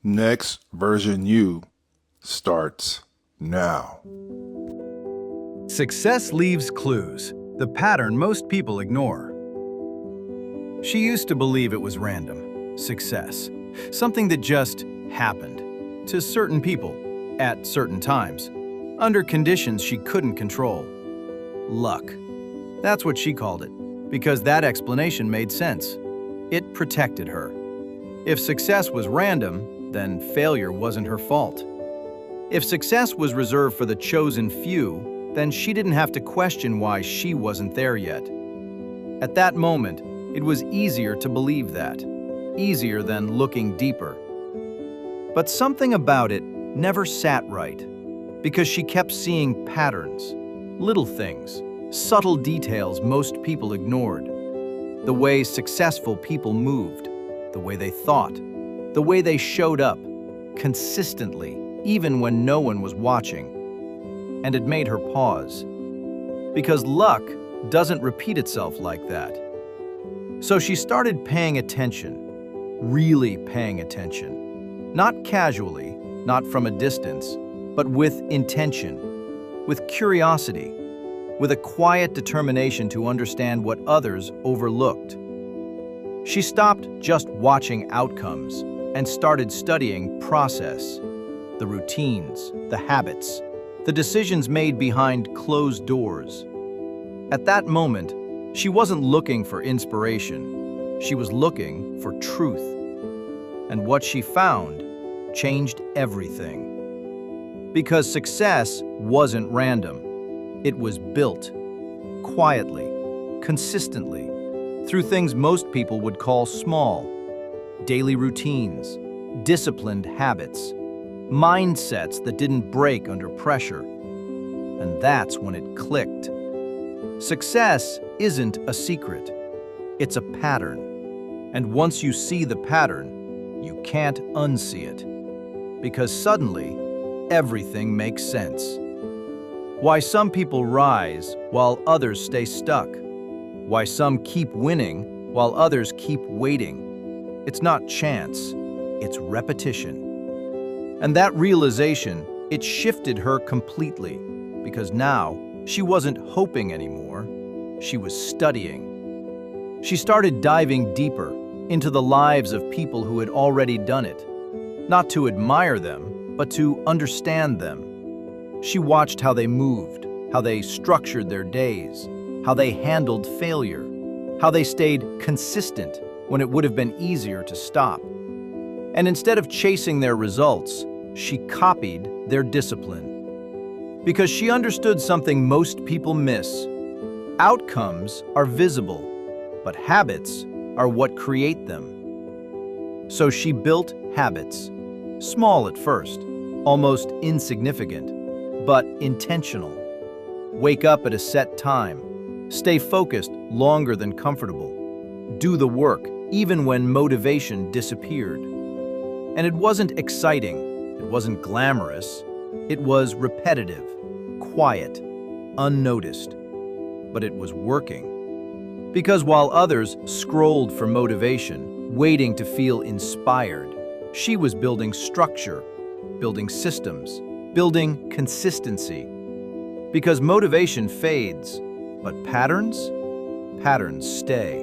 Next version you starts now. Success leaves clues, the pattern most people ignore. She used to believe it was random, success, something that just happened to certain people at certain times, under conditions she couldn't control. Luck. That's what she called it, because that explanation made sense. It protected her. If success was random, then failure wasn't her fault. If success was reserved for the chosen few, then she didn't have to question why she wasn't there yet. At that moment, it was easier to believe that, easier than looking deeper. But something about it never sat right, because she kept seeing patterns, little things, subtle details most people ignored. The way successful people moved, the way they thought, the way they showed up, consistently, even when no one was watching. And it made her pause. Because luck doesn't repeat itself like that. So she started paying attention, really paying attention. Not casually, not from a distance, but with intention, with curiosity, with a quiet determination to understand what others overlooked. She stopped just watching outcomes and started studying process, the routines, the habits, the decisions made behind closed doors. At that moment, she wasn't looking for inspiration. She was looking for truth. And what she found changed everything. Because success wasn't random. It was built, quietly, consistently, through things most people would call small, daily routines, disciplined habits, mindsets that didn't break under pressure. And that's when it clicked. Success isn't a secret. It's a pattern. And once you see the pattern, you can't unsee it. Because suddenly, everything makes sense. Why some people rise while others stay stuck. Why some keep winning while others keep waiting. It's not chance, it's repetition. And that realization, it shifted her completely, because now she wasn't hoping anymore, she was studying. She started diving deeper into the lives of people who had already done it, not to admire them, but to understand them. She watched how they moved, how they structured their days, how they handled failure, how they stayed consistent when it would have been easier to stop. And instead of chasing their results, she copied their discipline. Because she understood something most people miss. Outcomes are visible, but habits are what create them. So she built habits, small at first, almost insignificant, but intentional. Wake up at a set time, stay focused longer than comfortable, do the work even when motivation disappeared. And it wasn't exciting, it wasn't glamorous, it was repetitive, quiet, unnoticed, but it was working. Because while others scrolled for motivation, waiting to feel inspired, she was building structure, building systems, building consistency. Because motivation fades, but patterns stay,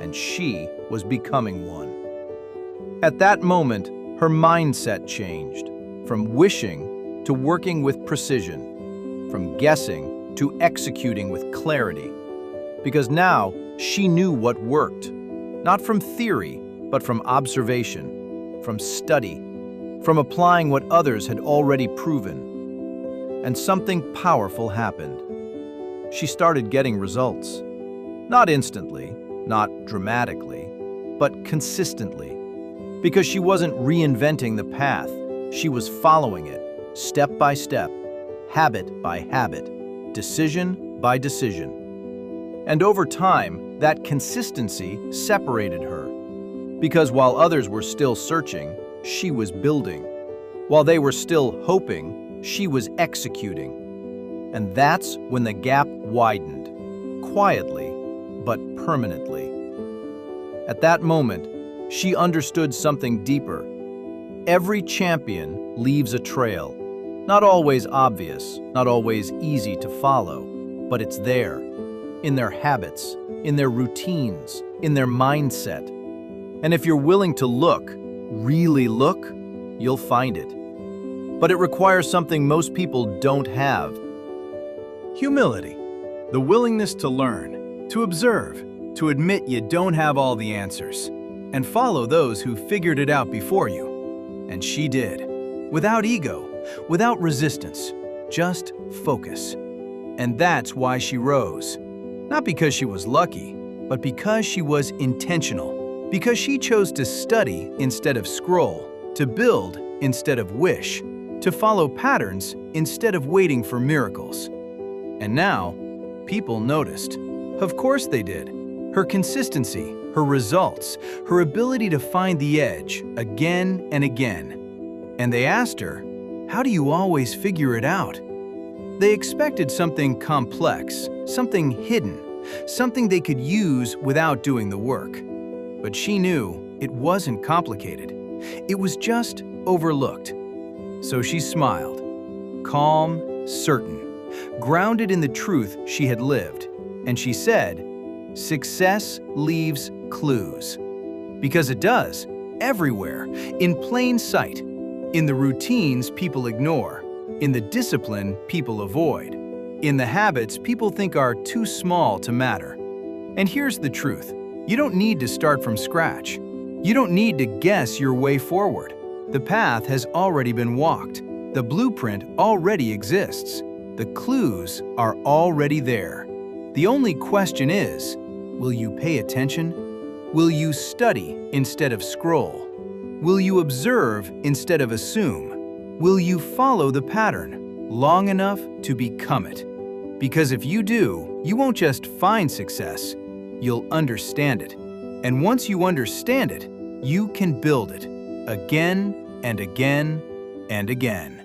and she was becoming one. At that moment, her mindset changed, from wishing to working with precision, from guessing to executing with clarity. Because now she knew what worked, not from theory, but from observation, from study, from applying what others had already proven. And something powerful happened. She started getting results. Not instantly, not dramatically, but consistently. Because she wasn't reinventing the path, she was following it, step by step, habit by habit, decision by decision. And over time, that consistency separated her. Because while others were still searching, she was building. While they were still hoping, she was executing. And that's when the gap widened, quietly, but permanently. At that moment, she understood something deeper. Every champion leaves a trail. Not always obvious, not always easy to follow, but it's there. In their habits, in their routines, in their mindset. And if you're willing to look, really look, you'll find it. But it requires something most people don't have. Humility. The willingness to learn, to observe, to admit you don't have all the answers, and follow those who figured it out before you. And she did. Without ego, without resistance, just focus. And that's why she rose. Not because she was lucky, but because she was intentional. Because she chose to study instead of scroll, to build instead of wish, to follow patterns instead of waiting for miracles. And now, people noticed. Of course they did. Her consistency, her results, her ability to find the edge again and again. And they asked her, "How do you always figure it out?" They expected something complex, something hidden, something they could use without doing the work. But she knew it wasn't complicated. It was just overlooked. So she smiled, calm, certain, grounded in the truth she had lived. And she said, "Success leaves clues." Because it does, everywhere, in plain sight, in the routines people ignore, in the discipline people avoid, in the habits people think are too small to matter. And here's the truth. You don't need to start from scratch. You don't need to guess your way forward. The path has already been walked. The blueprint already exists. The clues are already there. The only question is, will you pay attention? Will you study instead of scroll? Will you observe instead of assume? Will you follow the pattern long enough to become it? Because if you do, you won't just find success, you'll understand it. And once you understand it, you can build it again and again and again.